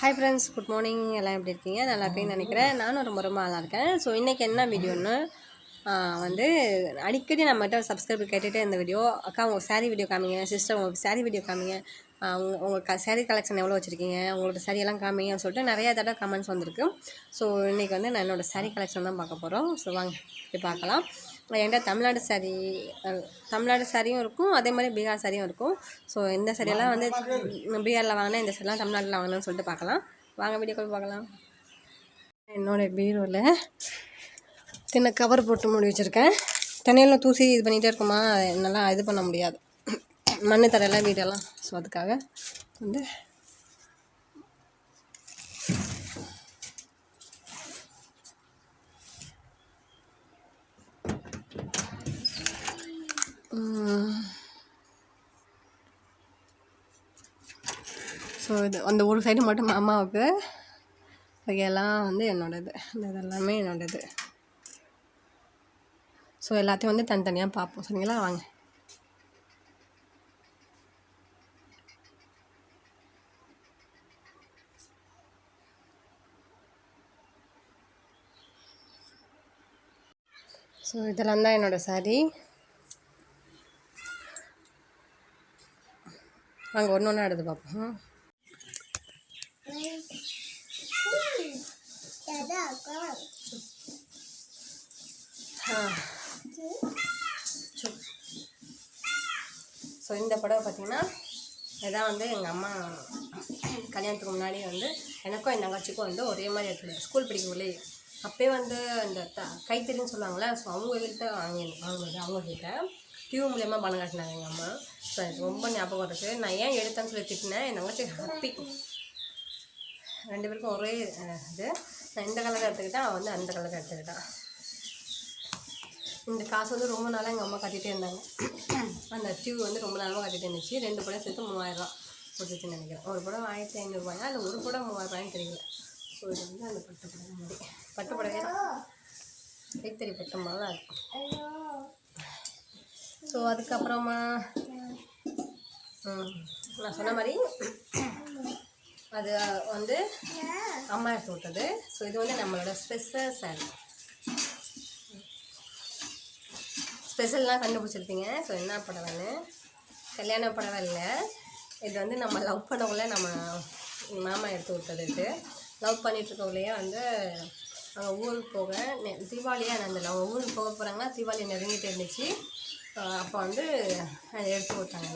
Hi friends, good morning. எல்லாம் எப்படி இருக்கீங்க? நல்லா இருப்பீங்கன்னு நினைக்கிறேன். நானும் ரொம்ப ரொம்ப நல்லா இருக்கேன். ஸோ இன்றைக்கி என்ன வீடியோன்னு வந்து அடிக்கடி நம்மகிட்ட சப்ஸ்கிரைபர் கேட்டுகிட்டே இந்த வீடியோ, அக்கா உங்கள் சாரீ வீடியோ காமிங்க, சிஸ்டர் உங்களுக்கு சாரீ வீடியோ காமிங்க, உங்கள் சாரீ கலெக்ஷன் எவ்வளோ வச்சுருக்கீங்க, உங்களோட சாரியெல்லாம் காமிங்கன்னு சொல்லிட்டு நிறையா தடவை கமெண்ட்ஸ் வந்திருக்கு. ஸோ இன்றைக்கி வந்து நான் என்னோடய சாரீ கலெக்ஷன் தான் பார்க்க போகிறோம். ஸோ வாங்க போய் பார்க்கலாம். என்கிட்ட தமிழ்நாடு சாரியும் இருக்கும், அதே மாதிரி பீகார் சாரியும் இருக்கும். ஸோ இந்த சாரியெல்லாம் வந்து பீகாரில் வாங்கினா, இந்த சாரியெல்லாம் தமிழ்நாட்டில் வாங்கினேன்னு சொல்லிட்டு பார்க்கலாம். வாங்க வீடியோக்கள் பார்க்கலாம். என்னோடய பீரோவில் சின்ன கவர் போட்டு மூடி வச்சுருக்கேன். தண்ணியெல்லாம் தூசி இது பண்ணிகிட்டே இருக்குமா, என்னால் இது பண்ண முடியாது, மண் தரையெல்லாம் வீடெல்லாம். ஸோ அதுக்காக வந்து ஸோ இது அந்த ஒரு சைடு மட்டும் அம்மாவுக்கு, எல்லாம் வந்து என்னோடது, இந்த இதெல்லாமே என்னோடது. ஸோ எல்லாத்தையும் வந்து தனித்தனியாக பார்ப்போம், சரிங்களா? வாங்க. ஸோ இதெல்லாம் தான் என்னோடய சாரி. வாங்க ஒன்று ஒன்றா எடுத்து பார்ப்போம். ஸோ இந்த புடவை பார்த்திங்கன்னா இதான் வந்து எங்கள் அம்மா கல்யாணத்துக்கு முன்னாடி வந்து எனக்கும் என் தங்கச்சிக்கும் வந்து ஒரே மாதிரி எடுத்துருந்தேன். ஸ்கூல் படிக்கக்குள்ளே அப்போயே வந்து இந்த கைத்தறின்னு சொல்லுவாங்களே, ஸோ அவங்கக்கிட்ட வாங்கினது, அவங்கக்கிட்ட டியூ மூலயமா பணம் காட்டினாங்க எங்கள் அம்மா. ஸோ எனக்கு ரொம்ப ஞாபகம் இருக்குது. நான் ஏன் எடுத்தேன்னு சொல்லி திட்டினேன். என் தங்கச்சி ஹாப்பி, ரெண்டு பேருக்கும் ஒரே இது. நான் இந்த கலரை எடுத்துக்கிட்டேன், அவன் வந்து அந்த கலரை எடுத்துக்கிட்டான். இந்த காசு வந்து ரொம்ப நாளாக எங்கள் அம்மா கட்டிகிட்டே இருந்தாங்க. அந்த டியூ வந்து ரொம்ப நாளாக கட்டிகிட்டே இருந்துச்சு. 2 படம் சேர்த்து 3000 கொடுத்துச்சுன்னு நினைக்கிறேன். ஒரு படம் 1500 இல்லை ஒரு படம் 3000 தெரியல. ஸோ இது வந்து அந்த பட்டு புடவை கைத்தறி பட்டம் போல தான் இருக்கும். ஸோ அதுக்கப்புறமா நான் சொன்ன மாதிரி அது வந்து அம்மா எடுத்து விட்டது. ஸோ இது வந்து நம்மளோட ஸ்பெஷல் சாரி. ஸ்பெஷல்லாம் கண்டுபிடிச்சிருப்பீங்க. ஸோ என்ன புடவைன்னு, கல்யாண புடவை இல்லை, இது வந்து நம்ம லவ் பண்ணக்குள்ளே நம்ம மாமா எடுத்து விட்டது. இது லவ் பண்ணிகிட்ருக்கவங்களையே வந்து அவங்க ஊருக்கு போக தீபாவளியாக அந்த அவங்க ஊருக்கு போக போகிறாங்கன்னா, தீபாவளி நெருங்கிட்டு இருந்துச்சு. அப்போ வந்து அதை எடுத்து விட்டாங்க.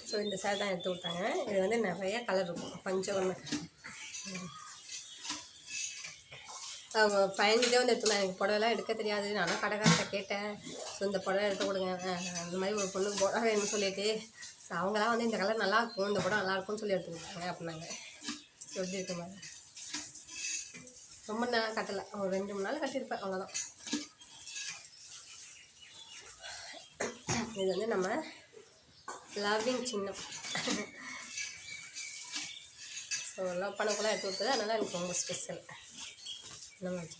ஸோ இந்த சாரி தான் எடுத்து விட்டாங்க. இது வந்து நிறைய கலர் இருக்கும், பஞ்சவர்ண. அவங்க 15 வந்து எடுத்துக்கலாம். எனக்கு புடவைலாம் எடுக்க தெரியாது. நானும் கடைக்காரத்தை கேட்டேன். ஸோ இந்த புடவை எடுத்து கொடுங்க, அந்த மாதிரி ஒரு பொண்ணுக்கு புடவைன்னு சொல்லிட்டு. ஸோ அவங்களாம் வந்து இந்த கலர் நல்லாயிருக்கும், இந்த புடவை நல்லாயிருக்கும்னு சொல்லி எடுத்து கொடுத்தாங்க அப்படின்னாங்க. எப்படி இருக்க மாதிரி ரொம்ப நேரம் கட்டலை, ஒரு 2-3 நாள் கட்டியிருப்பேன், அவ்வளோதான். இது வந்து நம்ம லவ்விங் சின்னம். ஸோ லவ் பண்ணக்குள்ளே எடுத்து கொடுத்தது, அதனால் எனக்கு ரொம்ப ஸ்பெஷல். இந்த மாதிரி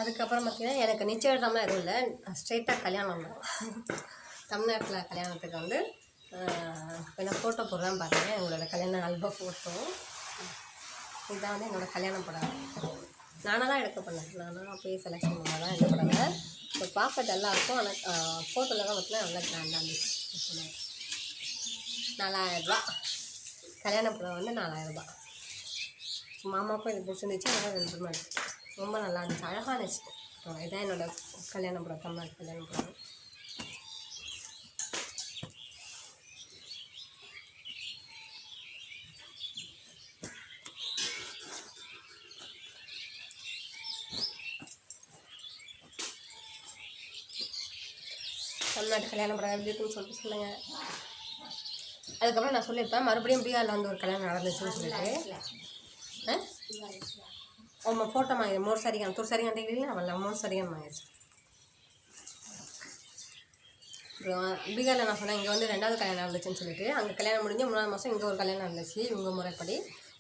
அதுக்கப்புறம் பார்த்திங்கன்னா எனக்கு நிச்சயதார்த்தம்லாம் எதுவும் இல்லை, ஸ்ட்ரெயிட்டாக கல்யாணம் தான். தமிழ்நாட்டில் கல்யாணத்துக்கு வந்து நான் ஃபோட்டோ போடுறேன் பாருங்கள், எங்களோட கல்யாண ஆல்பம் ஃபோட்டோ. இதுதான் வந்து என்னோடய கல்யாணம் படம். நானாக தான் எடுக்க பண்ணேன், நானாக போய் செலெக்ஷன் பண்ணால் தான் எடுக்க படம். ஸோ பார்க்க நல்லாயிருக்கும், ஆனால் ஃபோட்டோவில் தான் பார்த்தீங்கன்னா நல்லா கிராண்டாக இருந்துச்சு. 4000 கல்யாண படம் வந்து 4000. மாமாவுக்கும் இது பிடிச்சிருந்துச்சு, அதனால் 2 ரூபாய் எடுத்துச்சு. ரொம்ப நல்லா இருந்துச்சு, அழகாக இருந்துச்சு. இதுதான் என்னோடய கல்யாண படம், தமிழ்நாட்டு கல்யாண படம். தமிழ்நாட்டு கல்யாண படம் எப்படி இருக்குன்னு சொல்லிட்டு சொல்லுங்கள். அதுக்கப்புறம் நான் சொல்லியிருப்பேன் மறுபடியும் பீகாரில் வந்து ஒரு கல்யாணம் நடந்துச்சுன்னு சொல்லிட்டு ஆமாம் ஃபோட்டோ வாங்கி மூணு சரிங்க தூர் சரிங்க இல்லை அவள் மூணு சரிங்க வாங்கிடுச்சு. அப்புறம் பீகாரில் நான் சொன்னேன் இங்கே வந்து 2வது கல்யாணம் நடந்துச்சுன்னு சொல்லிட்டு அங்கே கல்யாணம் முடிஞ்சு 3ஆவது மாதம் இங்கே ஒரு கல்யாணம் நடந்துச்சு இவங்க முறைப்படி.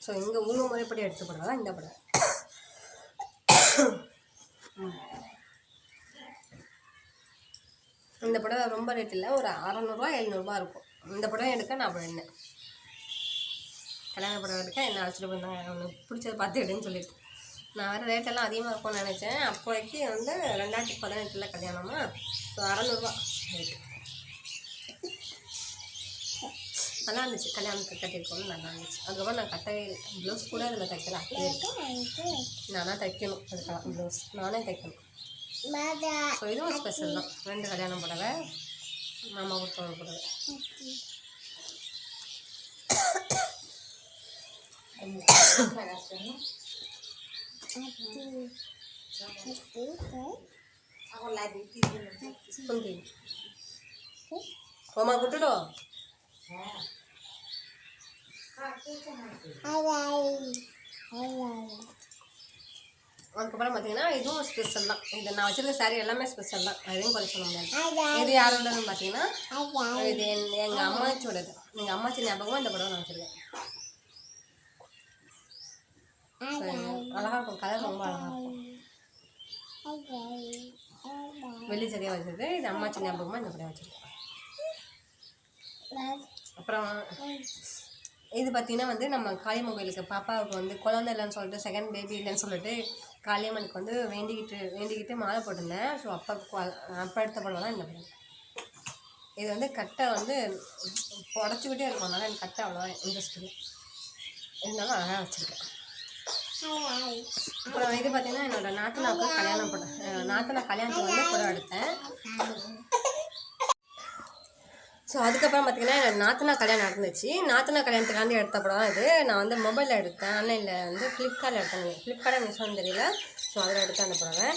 ஸோ இங்கே உங்கள் முறைப்படி எடுத்து போடுறதா இந்த படம். இந்த படம் ரொம்ப ரேட் இல்லை, ஒரு 600 700 இருக்கும். இந்த படம் எடுக்க நான் அப்போ என்ன கல்யாண படம் எடுக்க என்ன அழைச்சிட்டு போயிருந்தாங்க அவனுக்கு பிடிச்சதை பார்த்து எடுன்னு சொல்லிட்டு. நான் வேறு ரேட்டெல்லாம் அதிகமாக இருக்கும்னு நினச்சேன். அப்போதைக்கு வந்து 2018 கல்யாணமா. ஸோ 600 ரேட்டு நல்லா இருந்துச்சு. கல்யாணத்துக்கு கட்டியிருக்கோன்னு நல்லா இருந்துச்சு. அதுக்கப்புறம் நான் கட்டவே இல்லை. ப்ளவுஸ் கூட அதில் தைக்கல, அப்படியே இருக்கு. நானாக தைக்கணும், அதுக்கெல்லாம் ப்ளவுஸ் நானே தைக்கணும். ஸோ இதுவும் ஸ்பெஷல் தான். 2 கல்யாணம் புடவை, மாமா கொடுத்த ஒரு புடவை. ஓமா குட்டுடோ அதுக்கப்புறம் பார்த்தீங்கன்னா இதுவும் ஸ்பெஷல் தான். இது நான் வச்சுருக்க சாரீ எல்லாமே ஸ்பெஷல் தான், அதையும் குறை சொல்ல முடியாது. இது யாரோடதுன்னு பார்த்தீங்கன்னா இது எங்கள் அம்மாச்சியோடது. எங்கள் அம்மாச்சி ஞாபகமாக இந்த படம் நான் வச்சுருக்கேன். அழகாக இருக்கும், கலர் ரொம்ப அழகாக இருக்கும். வெள்ளி சரியாக வச்சுருக்கு. இது அம்மாச்சி ஞாபகமாக இந்த படம் வச்சுருக்கேன். அப்புறம் இது பார்த்திங்கன்னா வந்து நம்ம காளியம்மன் கோயிலுக்கு பாப்பாவுக்கு வந்து குழந்தை இல்லைன்னு சொல்லிட்டு செகண்ட் பேபி இல்லைன்னு சொல்லிட்டு காளியம்மனுக்கு வந்து வேண்டிக்கிட்டு மாலை போட்டிருந்தேன். ஸோ அப்போ எடுத்த படம் தான் இந்த படம். இது வந்து கட்டை வந்து உடச்சிக்கிட்டே இருக்கும், அதனால் எனக்கு கட்டை அவ்வளோவா இன்ட்ரெஸ்ட் இல்லை, இருந்தாலும் அழகாக வச்சுருக்கேன். அப்புறம் இது பார்த்திங்கன்னா என்னோடய நாத்தனாவுக்கு கல்யாணம் போட்டேன். நாத்தனா கல்யாணத்துக்கு வந்து படம் எடுத்தேன். ஸோ அதுக்கப்புறம் பார்த்திங்கன்னா என்னோடய நாத்தனா கல்யாணம் நடந்துச்சு. நாத்தனா கல்யாணத்துக்காண்டி எடுத்த படம் தான் இது. நான் வந்து மொபைலில் எடுத்தேன், ஆன்லைனில் வந்து ஃப்ளிப்கார்ட்டில் எடுத்தேன். ஃப்ளிப்கார்ட்டில் மிஷோன்னு தெரியல. ஸோ அதில் எடுத்தேன் அந்த படவை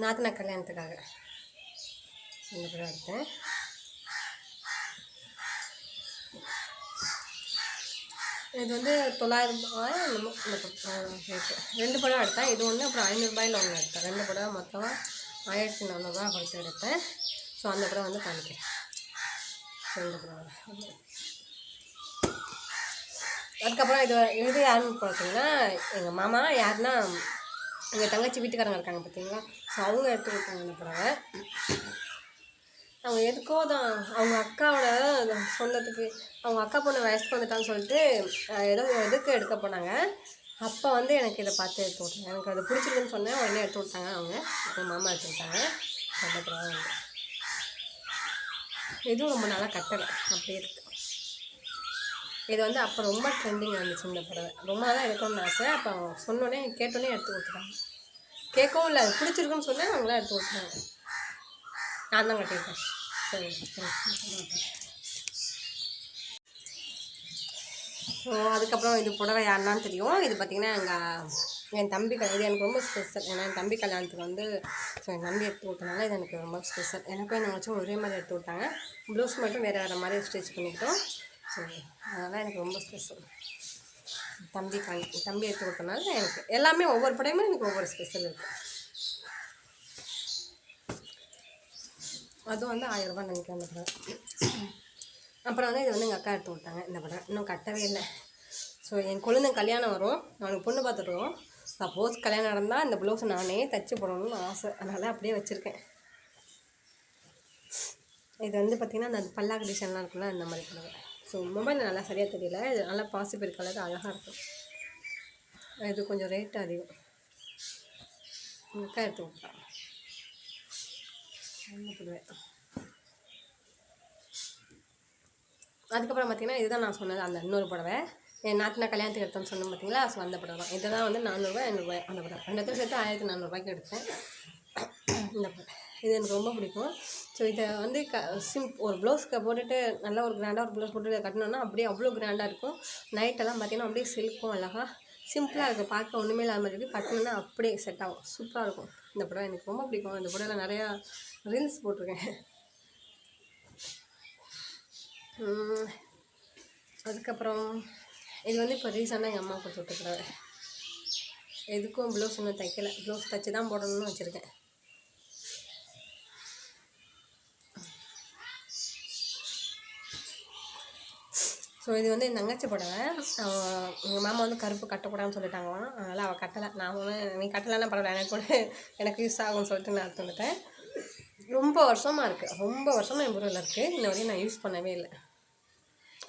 நாத்தனா கல்யாணத்துக்காக. இந்த படம் எடுத்தேன். இது வந்து 900 ரேட்டு. 2 படம் எடுத்தேன். இது ஒன்று, அப்புறம் 500 ஒன்று எடுத்தேன். 2 படம் மொத்தமாக 1400 கொடுத்து எடுத்தேன். ஸோ அந்த படம் வந்து காமிக்கிறேன். 2 படம். அதுக்கப்புறம் இது யாருன்னு பார்த்தீங்கன்னா எங்கள் மாமா. யாருன்னா எங்கள் தங்கச்சி வீட்டுக்காரங்க இருக்காங்க பார்த்தீங்களா. ஸோ அவங்க எடுத்து கொடுத்தாங்க இந்த படவை. அவங்க எதுக்கோ தான் அவங்க அக்காவோட சொந்தத்துக்கு அவங்க அக்கா பொண்ணு வயசுக்கு வந்துட்டான்னு சொல்லிட்டு ஏதோ எதுக்கு எடுக்க போனாங்க. அப்போ வந்து எனக்கு இதை பார்த்து எடுத்து விட்டாங்க. எனக்கு அது பிடிச்சிருக்குன்னு சொன்னேன், உடனே எடுத்து விட்டாங்க. அவங்க எங்கள் மாமா எடுத்து விட்டாங்க. அந்த இதுவும் ரொம்ப நாளாக கட்டலை, அப்படியே இருக்குது. இது வந்து அப்போ ரொம்ப ட்ரெண்டிங் இருந்துச்சு இந்த படவை. ரொம்ப நாளாக எடுக்கணும்னு ஆசை. அப்போ அவங்க சொன்னோடனே கேட்டோன்னே எடுத்து கொடுத்துட்டாங்க. கேட்கவும் இல்லை, அது பிடிச்சிருக்குன்னு சொன்னேன், அவங்களாம் எடுத்து கொடுத்தாங்க. நான் தான் கட்டியிருக்கேன். சரி. ஸோ அதுக்கப்புறம் இது புடவை யாருன்னான்னு தெரியும். இது பார்த்திங்கன்னா என் தம்பி இது எனக்கு ரொம்ப ஸ்பெஷல். ஏன்னா என் தம்பி கல்யாணத்துக்கு வந்து ஸோ என் தம்பி எடுத்து விட்டனால இது எனக்கு ரொம்ப ஸ்பெஷல். எனக்கும் எங்கள் வச்சும் ஒரே மாதிரி எடுத்து விட்டாங்க. ப்ளவுஸ் மட்டும் வேறு மாதிரி ஸ்டிச் பண்ணிக்கிட்டோம். ஸோ அதனால் எனக்கு ரொம்ப ஸ்பெஷல். தம்பி எடுத்து விட்டனால எனக்கு எல்லாமே ஒவ்வொரு படையுமே எனக்கு ஒவ்வொரு ஸ்பெஷல் இருக்குது. அதுவும் வந்து 1000 ரூபாய் நினைக்கிறேன் அந்த படம். அப்புறம் வந்து இது வந்து எங்கள் அக்கா எடுத்து விட்டாங்க இந்த படம். இன்னும் கட்டவே இல்லை. ஸோ என் குழந்தை கல்யாணம் வரும், அவனுக்கு பொண்ணு பார்த்துட்டுருவோம். சப்போஸ் கல்யாணம் நடந்தால் இந்த ப்ளவுஸ் நானே தைச்சி போடணும்னு ஆசை, அதனால் அப்படியே வச்சுருக்கேன். இது வந்து பார்த்திங்கன்னா அந்த பல்லாக்கு டிசைன்லாம் இருக்குல்ல, அந்த மாதிரி படம். ஸோ மொபைல் நல்லா சரியாக தெரியல. இது நல்லா பாசிபிள் கலர் அழகாக இருக்கும். இது கொஞ்சம் ரேட்டு அதிகம். எங்கள் அக்கா எடுத்து விட்டான். அதுக்கப்புறம் பார்த்திங்கன்னா இதுதான் நான் சொன்னது அந்த இன்னொரு புடவை. என் நாத்தினா கல்யாணத்துக்கு எடுத்தோன்னு சொன்னேன் பார்த்தீங்களா. ஸோ அந்த படம் தான். இதை தான் வந்து 400 500 அந்த படம் 2 சேர்த்து 1400 எடுத்தேன் இந்த படம். இது எனக்கு ரொம்ப பிடிக்கும். ஸோ இதை வந்து ஒரு ப்ளவுஸ்க்கு போட்டுட்டு நல்லா ஒரு கிராண்டாக ஒரு ப்ளவுஸ் போட்டு கட்டினோன்னா அப்படியே அவ்வளோ கிராண்டாக இருக்கும். நைட்டெல்லாம் பார்த்திங்கன்னா அப்படியே சில்க்கும் அழகாக சிம்பிளாக இருக்குது, பார்க்க ஒன்றுமே இல்லாத மாதிரி இருக்குது. கட்டினோன்னா அப்படியே செட் ஆகும், சூப்பராக இருக்கும். இந்த படம் எனக்கு ரொம்ப பிடிக்கும். இந்த படத்தில் நிறையா ரீல்ஸ் போட்டிருக்கேன். அதுக்கப்புறம் இது வந்து இப்போ ரீசெண்டாக எங்கள் அம்மா கொடுத்து விட்டுக்கிறாரு. எதுக்கும் ப்ளவுஸ் இன்னும் தைக்கலை, ப்ளவுஸ் தைச்சி தான் போடணும்னு வச்சுருக்கேன். ஸோ இது வந்து என் தங்கச்சி புடவை. எங்கள் மாமா வந்து கருப்பு கட்டக்கூடாதுன்னு சொல்லிட்டாங்களாம், அதனால் அவள் கட்டலை. நான் ஒன்று நீ கட்டலைன்னா பரவாயில்ல, எனக்கு கூட எனக்கு யூஸ் ஆகும்னு சொல்லிட்டு நான் எடுத்து வந்துட்டேன். ரொம்ப வருஷமாக இருக்குது, ரொம்ப வருஷமாக என் ஊரில் இருக்குது. இன்ன வரையும் நான் யூஸ் பண்ணவே இல்லை.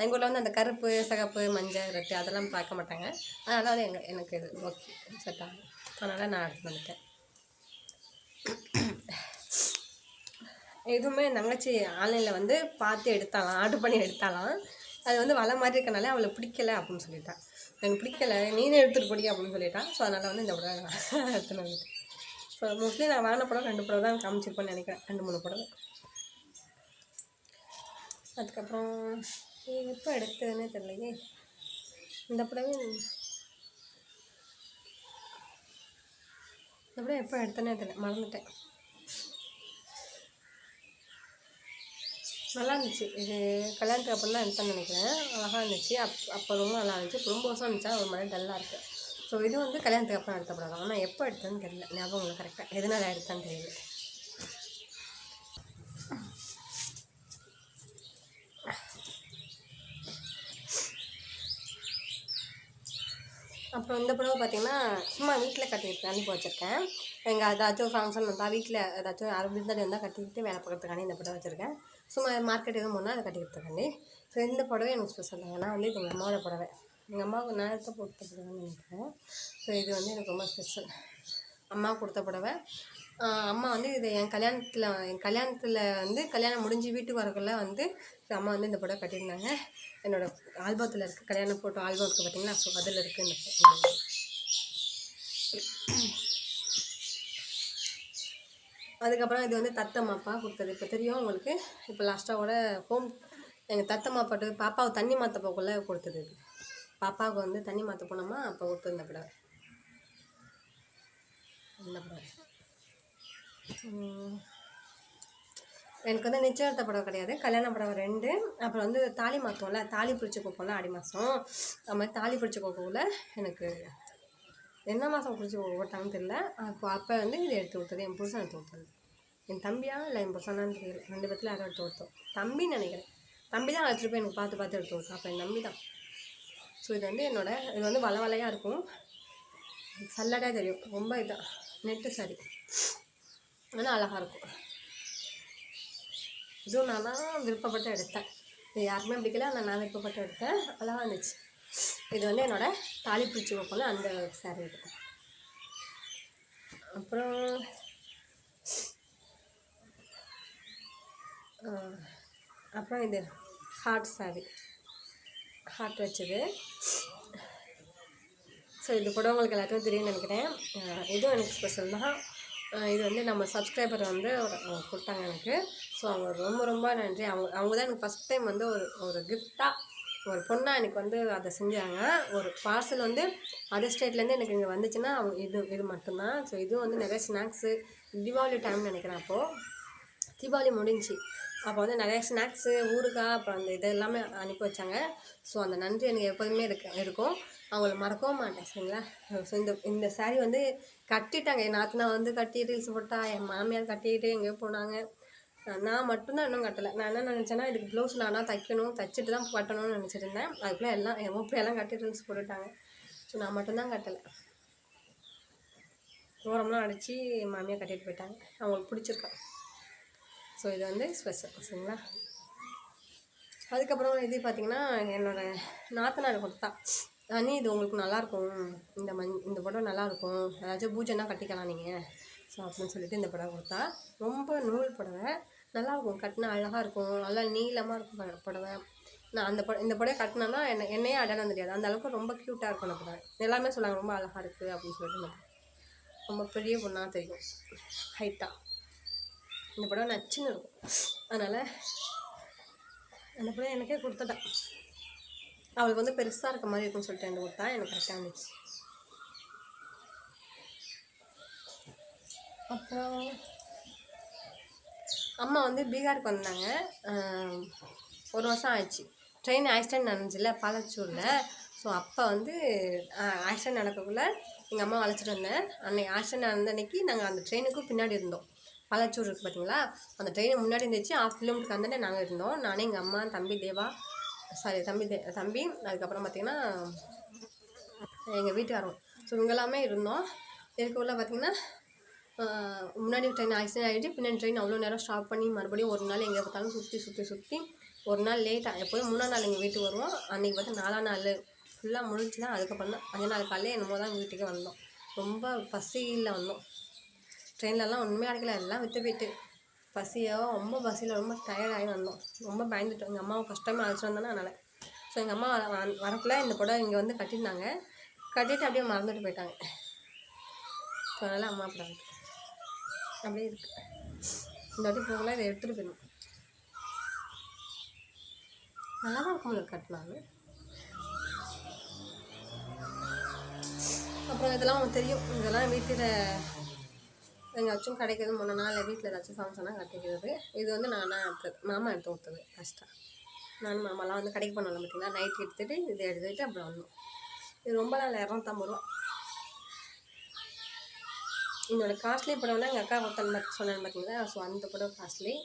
எங்கள் ஊரில் வந்து அந்த கருப்பு, சிகப்பு, மஞ்சள், ரெட்டு அதெல்லாம் பார்க்க மாட்டாங்க. அதனால் வந்து எனக்கு இது ஓகே செட் ஆகும். அதனால் நான் எடுத்து வந்துட்டேன். எதுவுமே என் தங்கச்சி ஆன்லைனில் வந்து பார்த்து எடுத்தாலாம், ஆர்டர் பண்ணி எடுத்தாலாம். அது வந்து வலை மாதிரி இருக்கனால அவளுக்கு பிடிக்கலை அப்படின்னு சொல்லிட்டான். எனக்கு பிடிக்கலை, நீனே எடுத்துகிட்டு போடி அப்படின்னு சொல்லிட்டான். ஸோ அதனால் வந்து இந்த புடவை எடுத்துன்னு வந்துட்டேன். ஸோ மோஸ்ட்லி நான் வாங்கின புடவை 2 புடவை தான் காமிச்சிருப்பேன்னு நினைக்கிறேன், 2-3 புடவை. அதுக்கப்புறம் எப்போ எடுத்ததுன்னே தெரியலையே. இந்த புடவை எப்போ எடுத்தேன்னே தெரியல, மறந்துட்டேன். நல்லா இருந்துச்சு. இது கல்யாணத்துக்கு அப்புறம் தான் எடுத்தேன்னு நினைக்கிறேன். அழகாக இருந்துச்சு. அப்போ ரொம்ப நல்லா இருந்துச்சு. இப்போ ரொம்ப வருஷம் இருந்துச்சா ஒரு மாதிரி டல்லாக இருக்குது. ஸோ இது வந்து கல்யாணத்துக்கு அப்புறம் எடுத்த படம். ஆனால் எப்போ எடுத்தேன்னு தெரியல, ஞாபகம் இல்லை கரெக்டாக, எதனால் எடுத்தேன்னு தெரியல. அப்புறம் இந்த புடவை பார்த்திங்கன்னா சும்மா வீட்டில் கட்டிக்கிட்டு அனுப்பி வச்சுருக்கேன். எங்கள் ஏதாச்சும் ஃபங்க்ஷன் வந்தால் வீட்டில் ஏதாச்சும் யாரும் விருந்தாடி வந்தால் கட்டிக்கிட்டு வேலை பார்க்குறதுக்காண்டி இந்த புடவை வச்சுருக்கேன். சும்மா மார்க்கெட் எதுவும் போனால் அதை கட்டிக்கிறதுக்காண்டி. ஸோ இந்த புடவை எனக்கு ஸ்பெஷல். ஏன்னா வந்து இது எங்கள் அம்மாவோட புடவை, எங்கள் அம்மாவுக்கு நான் எடுத்து கொடுத்த புடவைன்னு நினைக்கிறேன். ஸோ இது வந்து எனக்கு ரொம்ப ஸ்பெஷல், அம்மா கொடுத்த புடவை. அம்மா வந்து இது என் கல்யாணத்தில் வந்து கல்யாணம் முடிஞ்சு வீட்டுக்கு வரக்குள்ள வந்து அம்மா வந்து இந்த புடவை கட்டியிருந்தாங்க. என்னோடய ஆல்பத்தில் இருக்குது, கல்யாண ஃபோட்டோ ஆல்பம் இருக்குது பார்த்திங்களா. ஸோ அதில் இருக்குது இந்த அதுக்கப்புறம் இது வந்து தத்தம்மாப்பா கொடுத்தது. இப்போ தெரியும் உங்களுக்கு, இப்போ லாஸ்ட்டாக கூட எங்கள் தத்தம்மாப்பாட்டு பாப்பாவை தண்ணி மாற்ற போக்குள்ளே கொடுத்தது. இது பாப்பாவுக்கு வந்து தண்ணி மாற்ற போனோமா அப்போ கொடுத்து இந்த புடவை. இந்த புடவை எனக்கு வந்து நிச்சயத்த புடவை கிடையாது, கல்யாண புடவை 2. அப்புறம் வந்து தாலி மாற்றோம்ல, தாலி பிடிச்சி கோப்போம்ல ஆடி மாதம், அது மாதிரி தாலி பிடிச்சி கோக்கோவில் எனக்கு என்ன மாதம் பிடிச்சி ஓட்டாங்கன்னு தெரியல. அப்போ வந்து இது எடுத்து கொடுத்தது என் புருஷன் எடுத்து கொடுத்தது. என் தம்பியா இல்லை என் புருஷனான்னு தெரியல, 2 பேத்தில் யாரும் எடுத்து கொடுத்தோம். தம்பின்னு நினைக்கிறேன், தம்பி தான் வச்சுட்டு போய் எனக்கு பார்த்து எடுத்து கொடுத்தோம். அப்போ என் தம்பி தான். ஸோ இது வந்து இது வந்து வலையாக இருக்கும், சல்லடாக தெரியும், ரொம்ப இதாக நெட்டு சாரி, ஆனால் அழகாக இருக்கும். இதுவும் நான் தான் விருப்பப்பட்டு எடுத்தேன், இது யாருக்குமே பிடிக்கல, ஆனால் நான் விருப்பப்பட்டு எடுத்தேன், அழகாக இருந்துச்சு. இது வந்து என்னோடய தாலி பிடிச்சி வைப்போம்ல அந்த சாரி இது. அப்புறம் இது ஹார்ட் சாரி, ஹார்ட் வச்சது. ஸோ இது கூட உங்களுக்கு எல்லாத்துக்கும் தெரியும்னு நினைக்கிறேன். இதுவும் எனக்கு ஸ்பெஷல் தான். இது வந்து நம்ம சப்ஸ்கிரைபர் வந்து கொடுத்தாங்க எனக்கு. ஸோ அவங்க ரொம்ப ரொம்ப நன்றி. அவங்க தான் எனக்கு ஃபஸ்ட் டைம் வந்து ஒரு கிஃப்டாக ஒரு பொண்ணாக எனக்கு வந்து அதை செஞ்சாங்க. ஒரு பார்சல் வந்து அதர் ஸ்டேட்லேருந்து எனக்கு இங்கே வந்துச்சுன்னா இது மட்டும்தான். ஸோ இதுவும் வந்து நிறைய ஸ்நாக்ஸு, தீபாவளி டைம்னு நினைக்கிறேன். அப்போது தீபாவளி முடிஞ்சு அப்போ வந்து நிறைய ஸ்நாக்ஸு, ஊறுகாய், அப்புறம் அந்த இது எல்லாமே அனுப்பி வச்சாங்க. ஸோ அந்த நன்றி எனக்கு எப்போதுமே இருக்கும், அவங்கள மறக்கவும் மாட்டேன். சரிங்களா. ஸோ இந்த சாரீ வந்து கட்டிட்டாங்க, என் நாத்தனா வந்து கட்டி ரீல்ஸ் போட்டா, என் மாமியார் கட்டிக்கிட்டு எங்கேயோ போனாங்க. நான் மட்டும்தான் இன்னும் கட்டலை. நான் என்ன நினச்சேன்னா இதுக்கு ப்ளவுஸ் நானாக தைக்கணும், தைச்சிட்டு தான் கட்டணும்னு நினச்சிட்டு இருந்தேன். அதுக்குள்ளே எல்லாம் என் மூப்பையெல்லாம் கட்டி ரீல்ஸ் போட்டுட்டாங்க. ஸோ நான் மட்டும்தான் கட்டலை. ஓரம்லாம் அடித்து மாமியார் கட்டிட்டு போயிட்டாங்க, அவங்களுக்கு பிடிச்சிருக்கேன். ஸோ இது வந்து ஸ்பெஷல். சரிங்களா. அதுக்கப்புறம் இது பார்த்திங்கன்னா என்னோடய நாத்தனார் கொடுத்தா, அண்ணி இது உங்களுக்கு நல்லாயிருக்கும், இந்த புடவை நல்லாயிருக்கும், ஏதாச்சும் பூஜைன்னா கட்டிக்கலாம் நீங்கள். ஸோ அப்படின்னு சொல்லிட்டு இந்த புடவை கொடுத்தா. ரொம்ப நூல் புடவை, நல்லாயிருக்கும், கட்டினா அழகாக இருக்கும், நல்லா நீளமாக இருக்கும் புடவை. நான் இந்த புடவை கட்டினேன்னா என்னையே அடையாளம் தெரியாது, அந்த அளவுக்கு ரொம்ப க்யூட்டாக இருக்கும் அந்த புடவை. எல்லாருமே சொன்னாங்க ரொம்ப அழகாக இருக்குது அப்படின்னு சொல்லிட்டு. ரொம்ப பெரிய பொண்ணாக தெரியும், ஹைட்டாக. இந்த புடவை நச்சுன்னு இருக்கும், அதனால் அந்த புடவை எனக்கே கொடுத்துட்டா. அவளுக்கு வந்து பெருசாக இருக்க மாதிரி இருக்குன்னு சொல்லிட்டு எனக்கு கொடுத்தா, எனக்கு கரெக்டாக இருந்துச்சு. அப்புறம் அம்மா வந்து பீகாருக்கு வந்தாங்க, 1 வருஷம் ஆயிடுச்சு. ட்ரெயின் ஆக்சிடென்ட் நடந்துச்சுல பாலச்சூரில். ஸோ அப்போ வந்து ஆக்சிடென்ட் நடக்கக்குள்ளே எங்கள் அம்மா அழைச்சிட்டு வந்தேன். அன்றைக்கி ஆக்சிடென்ட் நடந்த அன்றைக்கி நாங்கள் அந்த ட்ரெயினுக்கும் பின்னாடி இருந்தோம். பாலச்சூர் இருக்குது பார்த்தீங்களா, அந்த ட்ரெயின் முன்னாடி இருந்துச்சு. 1/2 கிலோமீட்டருக்கு அந்தாண்டே நாங்கள் இருந்தோம். நானே எங்கள் அம்மா, தம்பி தேவா, தம்பி அதுக்கப்புறம் பார்த்திங்கன்னா எங்கள் வீட்டுக்காரங்க. ஸோ இவங்க எல்லாமே இருந்தோம். இதுக்குள்ளே பார்த்திங்கன்னா முன்னாடி ட்ரெயின் ஆக்சிடென்ட் ஆகிட்டு பின்னாடி ட்ரெயின் அவ்வளோ நேரம் ஸ்டாப் பண்ணி மறுபடியும் ஒரு நாள் எங்கே பார்த்தாலும் சுற்றி ஒரு நாள் லேட்டாக எப்போதும் 3ஆம் நாள் எங்கள் வீட்டுக்கு வருவோம். அன்றைக்கி பார்த்தா 4ஆம் நாள் ஃபுல்லாக முடிஞ்சு தான் அதுக்கப்புறம் தான் 5 நாள் காலையில் என்னமோ தான் வீட்டுக்கே வந்தோம். ரொம்ப பசியில் வந்தோம். ட்ரெயின்லலாம் ஒன்றுமே கிடைக்கல, எல்லாம் விட்டு போயிட்டு பசியோ ரொம்ப பசியில் ரொம்ப டயர்டாகி வந்தோம். ரொம்ப பயந்துட்டோம். எங்கள் அம்மாவை ஃபஸ்ட் டைம் அழைச்சிட்டு வந்தோன்னா அதனால். ஸோ எங்கள் அம்மா வரக்குள்ள இந்த புடவை இங்கே வந்து கட்டியிருந்தாங்க. கட்டிட்டு அப்படியே மறந்துட்டு போயிட்டாங்க. ஸோ அதனால் அம்மா புடவை அப்படியே இருக்குது. இந்த வாட்டி போகல, இதை எடுத்துகிட்டு போயிடணும். நல்லா தான் இருக்கும் கட்டினாலும். அப்புறம் இதெல்லாம் உங்களுக்கு தெரியும், இதெல்லாம் வீட்டில் எங்கேயாச்சும் கிடைக்கிறது முன்ன நாள் வீட்டில் ஏதாச்சும் ஃபங்க்ஷனாக கட்டிக்கிறது. இது வந்து நான் எடுத்தது, மாமா எடுத்து கொடுத்தது ஃபஸ்ட்டாக. நானும் மாமாலாம் வந்து கடைக்கு பண்ணல பார்த்தீங்கன்னா, நைட் எடுத்துகிட்டு இதை எடுத்துக்கிட்டு அப்புறம் வந்தோம். இது ரொம்ப நாள் 250 ரூபா. என்னோட காஸ்ட்லி புடவைனா எங்கள் அக்கா ஒருத்தன் சொன்னேன்னு பார்த்தீங்களா, ஸோ அந்த புடவை காஸ்ட்லி.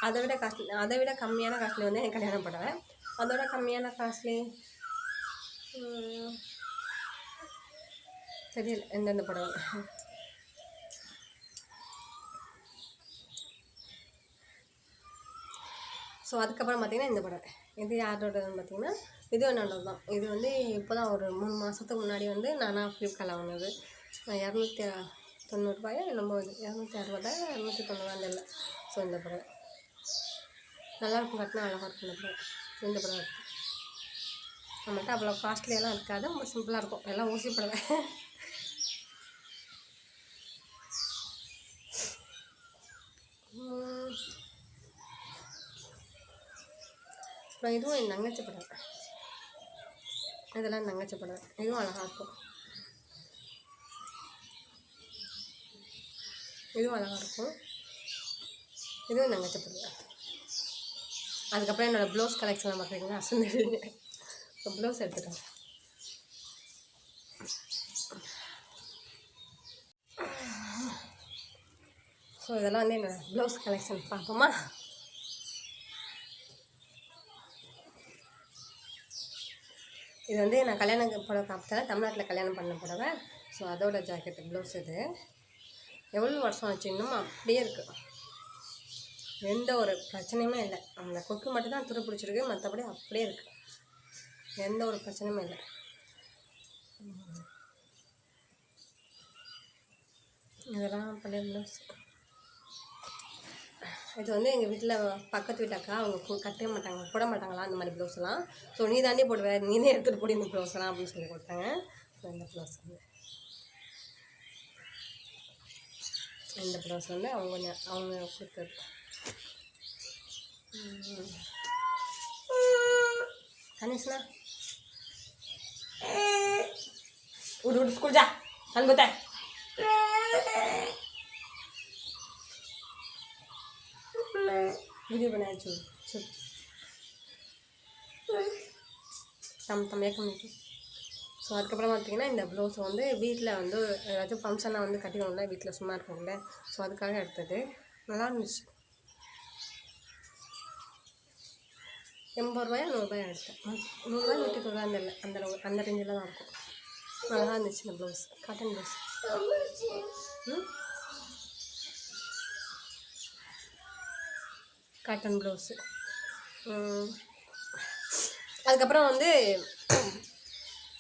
அதை விட கம்மியான காஸ்ட்லி வந்து எனக்கு கல்யாண புடவை. அதோட கம்மியான காஸ்ட்லி தெரியல எந்தெந்த புடவை. ஸோ அதுக்கப்புறம் பார்த்திங்கன்னா இந்த புடவை, இது யாரோடதுன்னு பார்த்தீங்கன்னா இது என்னோடது தான். இது வந்து இப்போ தான் ஒரு 3 மாதத்துக்கு முன்னாடி வந்து நானாக ஃப்ளிப்கார்ட்டில் வாங்கினது. 290 ரூபாயா என்னமோ, இது 260 290 இல்லை. ஸோ இந்த புடவை நல்லாயிருக்கும், கட்டினா அழகாக இருக்கும். இந்த புடவை இந்த புடவை இருக்குது நம்மகிட்ட அவ்வளோ காஸ்ட்லியெல்லாம் இருக்காது, ரொம்ப சிம்பிளாக இருக்கும். எல்லாம் ஊசி புடவை. அப்புறம் இதுவும் என் தங்கச்சி புடவை. இதெல்லாம் தங்கச்சி புடவை, இதுவும் அழகாக இருக்கும். இதுவும் அழகாக இருக்கும். இதுவும் தங்கச்சி புடவை. அதுக்கப்புறம் என்னோடய ப்ளவுஸ் கலெக்ஷன் பார்க்குறீங்களா, அசந்துடுவீங்க. இப்போ ப்ளவுஸ் எடுத்துட்டேன். ஸோ இதெல்லாம் வந்து என்னோடய ப்ளவுஸ் கலெக்ஷன் பார்ப்போமா. இது வந்து நான் கல்யாணம் புடவை காப்பிட்டேன், தமிழ்நாட்டில் கல்யாணம் பண்ண புடவை. ஸோ அதோட ஜாக்கெட்டு ப்ளவுஸ் இது. எவ்வளோ வருஷம் ஆச்சு, இன்னும் அப்படியே இருக்குது. எந்த ஒரு பிரச்சனையுமே இல்லை. அந்த கொக்கு மட்டும்தான் துரு பிடிச்சிருக்கு, மற்றபடி அப்படியே இருக்குது. எந்த ஒரு பிரச்சனையுமே இல்லை. இதெல்லாம் பழைய ப்ளவுஸ். இது வந்து எங்கள் வீட்டில் பக்கத்து வீட்டு அக்கா, அவங்க கட்டவே மாட்டாங்க, போட மாட்டாங்களா அந்த மாதிரி ப்ளவுஸ்லாம். ஸோ நீ தாண்டி போடுவேன், நீனே எடுத்துகிட்டு போடி இந்த ப்ளவுஸ்லாம் அப்படின்னு சொல்லி கொடுத்தாங்க. ஸோ இந்த ப்ளவுஸ் வந்து அவங்க கொடுத்தது. கணேஷ்னா உடு ஸ்கூல் ஜா அன்புத்த வீடியோ बनाया கம்மி. ஸோ அதுக்கப்புறம் பார்த்திங்கன்னா இந்த ப்ளவுஸ் வந்து வீட்டில் வந்து ஏதாச்சும் ஃபங்க்ஷனாக வந்து கட்டிக்கணும்ல, வீட்டில் சும்மா இருக்கணும்ல, ஸோ அதுக்காக எடுத்தது. நல்லா இருந்துச்சு. 80 ரூபாயா 100 ரூபாயா எடுத்தேன். 100 ரூபாய் 190 இல்லை, அந்த ரேஞ்சில் தான் இருக்கும். நல்லா இருந்துச்சு இந்த blouse, cotton blouse. Cotton blouse. அதுக்கப்புறம் வந்து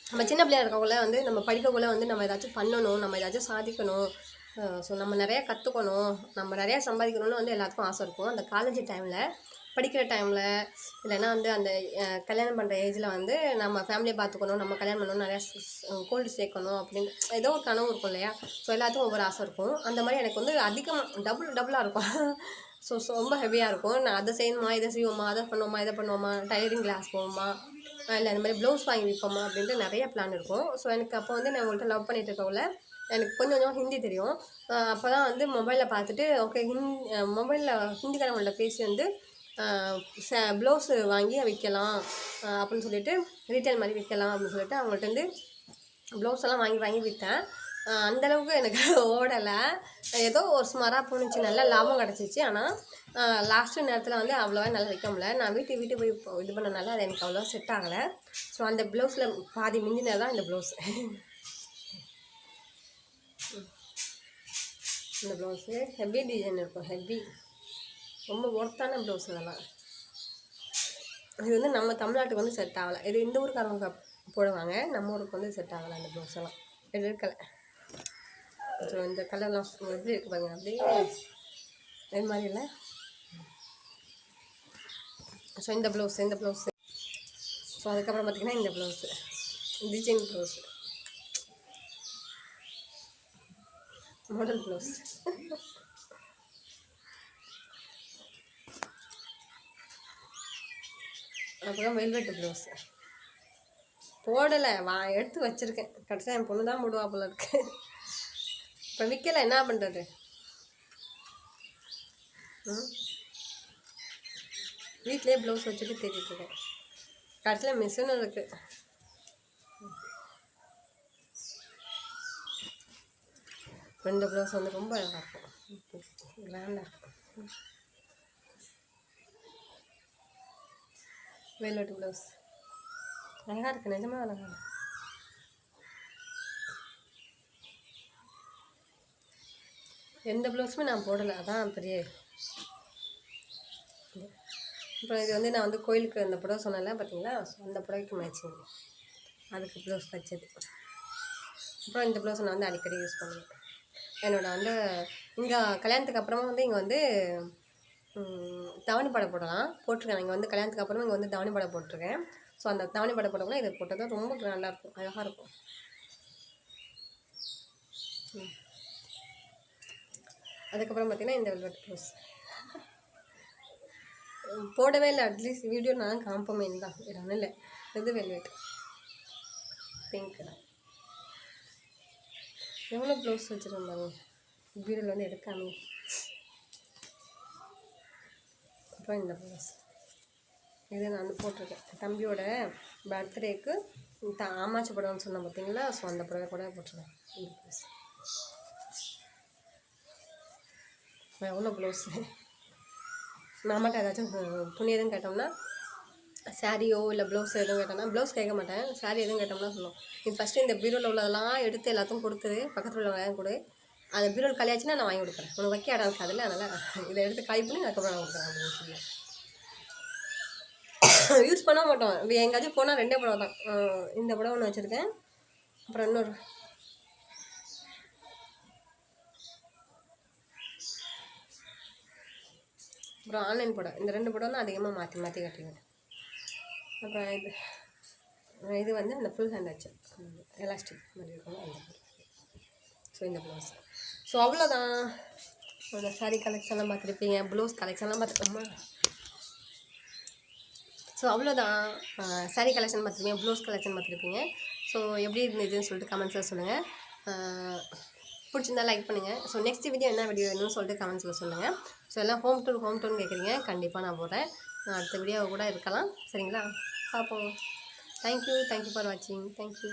நம்ம சின்ன பிள்ளையா இருக்கக்குள்ள வந்து நம்ம படிக்கக்குள்ளே வந்து நம்ம ஏதாச்சும் பண்ணணும், நம்ம ஏதாச்சும் சாதிக்கணும், ஸோ நம்ம நிறையா கற்றுக்கணும், நம்ம நிறையா சம்பாதிக்கணும்னு வந்து எல்லாத்துக்கும் ஆசை இருக்கும். அந்த காலேஜ் டைமில் படிக்கிற டைமில் இல்லைன்னா வந்து அந்த கல்யாணம் பண்ணுற ஏஜில் வந்து நம்ம ஃபேமிலியை பார்த்துக்கணும், நம்ம கல்யாணம் பண்ணணும், நிறையா கோல்டு சேர்க்கணும் அப்படின்னு ஏதோ ஒரு கனவு இருக்கும் இல்லையா. ஸோ எல்லாத்துக்கும் ஒவ்வொரு ஆசை இருக்கும். அந்த மாதிரி எனக்கு வந்து அதிகமாக டபுளாக இருக்கும். ஸோ ரொம்ப ஹெவியாக இருக்கும். நான் அதை செய்யணுமா, இதை செய்வோமா, அதை பண்ணுவோமா, இதை பண்ணுவோமா, டைலரிங் கிளாஸ் போவோமா, இல்லை இந்த மாதிரி ப்ளவுஸ் வாங்கி விற்போமா அப்படின்ட்டு நிறைய பிளான் இருக்கும். ஸோ எனக்கு அப்போ வந்து நான் உங்கள்கிட்ட லவ் பண்ணிட்டு இருக்கக்குள்ள எனக்கு கொஞ்சம் ஹிந்தி தெரியும். அப்போ தான் வந்து மொபைலில் பார்த்துட்டு ஓகே மொபைலில் ஹிந்திக்காரங்கள்ட்ட பேசி வந்து ப்ளவுஸு வாங்கி விற்கலாம் அப்படின்னு சொல்லிட்டு ரீட்டைல் மாதிரி விற்கலாம் அப்படின்னு சொல்லிட்டு அவங்கள்ட்ட ப்ளவுஸ் எல்லாம் வாங்கி விற்றேன். அந்தளவுக்கு எனக்கு ஓடலை, ஏதோ ஒரு சுமாராக போணுச்சு, நல்லா லாபம் கிடச்சிச்சு. ஆனால் லாஸ்ட்டு நேரத்தில் வந்து அவ்வளோவா நல்லா விற்க முடியல. நான் வீட்டு போய் இது பண்ணனால அது எனக்கு அவ்வளோவா செட் ஆகலை. ஸோ அந்த ப்ளவுஸில் பாதி மிஞ்சினது தான் இந்த ப்ளவுஸ். இந்த ப்ளவுஸு ஹெவி டிசைன் இருக்கும், ஹெவி, ரொம்ப ஒர்த்தான ப்ளவுஸ் இதெல்லாம். இது வந்து நம்ம தமிழ்நாட்டுக்கு வந்து செட் ஆகலை. இது இந்த ஊருக்காரவங்க போடுவாங்க, நம்ம ஊருக்கு வந்து செட் ஆகலை அந்த ப்ளவுஸ் எல்லாம். இது இருக்கலை. ஸோ இந்த கலர்லாம் எப்படி இருக்குது பாருங்க, அப்படியே இது மாதிரி இல்லை. ஸோ இந்த ப்ளவுஸு ஸோ அதுக்கப்புறம் பார்த்திங்கன்னா இந்த blouse design blouse, model blouse. அப்புறம் வெல்வெட்டு ப்ளவுஸு போடலை, எடுத்து வச்சுருக்கேன். கடைசியாக என் பொண்ணு தான் போடுவா போல இருக்கு. இப்போ விற்கலை, என்ன பண்ணுறது? வீட்டிலே ப்ளவுஸ் வச்சுட்டு தேடிட்டுருக்கேன். கடைசியில் மிஷினும் இருக்குது. இந்த ப்ளவுஸ் வந்து ரொம்ப அழகாக இருக்கும், கிராண்டாக இருக்கும். வெல்வெட் ப்ளவுஸ் அழகாக இருக்குது, நிஜமாக அழகாக இருக்குது. எந்த ப்ளவுஸுமே நான் போடலை, அதான் பெரிய. அப்புறம் இது வந்து நான் வந்து கோயிலுக்கு அந்த புடவை சொன்னேன்ல பார்த்தீங்களா, அந்த புடவைக்கு மேட்சிங் அதுக்கு ப்ளவுஸ் தைச்சது. அப்புறம் இந்த ப்ளவுஸ் நான் வந்து அடிக்கடி யூஸ் பண்ணுவேன். என்னோடய வந்து இங்கே கல்யாணத்துக்கு அப்புறமா வந்து இங்கே வந்து தாவணி படம் போட்டிருக்கேன். இங்கே வந்து கல்யாணத்துக்கு அப்புறமா இங்கே வந்து தாவணி படம் போட்டிருக்கேன். ஸோ அந்த தாவணி படம் போட்டோம்னா இதை போட்டது ரொம்ப கிராண்டாக இருக்கும், அழகாக இருக்கும். அதுக்கப்புறம் பார்த்திங்கன்னா இந்த வெல்வெட் ப்ளவுஸ் போடவே இல்லை. அட்லீஸ்ட் வீடியோ நான் காம்பமெயின் தான், வேறு ஒன்றும் இல்லை. இது வெல்வெட் பிங்க் தான். எவ்வளோ ப்ளவுஸ் வச்சுருந்தாங்க வீடியோவில் வந்து எடுக்காமே. அப்புறம் இந்த ப்ளவுஸ் இதை நான் வந்து போட்டிருக்கேன். தம்பியோட பர்த்டேக்கு ஆமாச்சி படம்னு சொன்னேன் பார்த்தீங்களா, ஸோ அந்த புடவை கூட போட்டிருக்கேன். இந்த ப்ளவுஸ் எவ்வளோ ப்ளவுஸு. நம்மகிட்ட ஏதாச்சும் துணி எதுவும் கேட்டோம்னா, சாரியோ இல்லை ப்ளவுஸ் எதுவும் கேட்டோம்னா, ப்ளவுஸ் கேட்க மாட்டேன், சாரி எதுவும் கேட்டோம்னா சொல்லுவோம், நீ ஃபஸ்ட்டு இந்த பீரோவில் உள்ளதெல்லாம் எடுத்து எல்லாத்தையும் கொடுத்துரு, பக்கத்தில் உள்ளவங்க கொடு, அந்த பீரோல் காலியாச்சுன்னா நான் வாங்கி கொடுக்குறேன், உனக்கு வைக்க இடம் இருக்காதுல்ல, அதனால் இதை எடுத்து காலி பண்ணி அதுக்கப்புறம் நான் கொடுக்குறேன் அப்படின்னு சொல்லி யூஸ் பண்ண மாட்டோம். எங்கேயாச்சும் போனால் 2 புடவை தான். இந்த புடவை ஒன்று வச்சுருக்கேன், அப்புறம் இன்னொரு அப்புறம் ஆன்லைன் புடவை. இந்த 2 புடவை தான் அதிகமாக மாற்றி கட்டிக்குவேன். அப்புறம் இது வந்து அந்த ஃபுல் ஹேண்ட் வச்சு எலாஸ்டிக் மாதிரி இருக்கும் அந்த புடவை. ஸோ இந்த ப்ளவுஸ். ஸோ அவ்வளோதான். அந்த சாரீ கலெக்ஷன்லாம் பார்த்துருப்பீங்க, ப்ளவுஸ் கலெக்ஷன்லாம் பார்த்துக்கோமா. ஸோ அவ்வளோதான். சாரீ கலெக்ஷன் பார்த்துருப்பீங்க, ப்ளவுஸ் கலெக்ஷன் பார்த்துருப்பீங்க. ஸோ எப்படி இருந்துச்சுன்னு சொல்லிட்டு கமெண்ட்ஸில் சொல்லுங்கள். பிடிச்சிருந்தா லைக் பண்ணுங்கள். ஸோ நெக்ஸ்ட் வீடியோ என்ன வீடியோ வேணும்னு சொல்லிட்டு கமெண்ட்ஸில் சொல்லுங்கள். ஸோ எல்லாம் ஹோம் டூர் கேட்குறீங்க, கண்டிப்பாக நான் போடுறேன். அடுத்த வீடியோ கூட இருக்கலாம், சரிங்களா? பார்ப்போம். தேங்க்யூ ஃபார் வாட்சிங். தேங்க்யூ.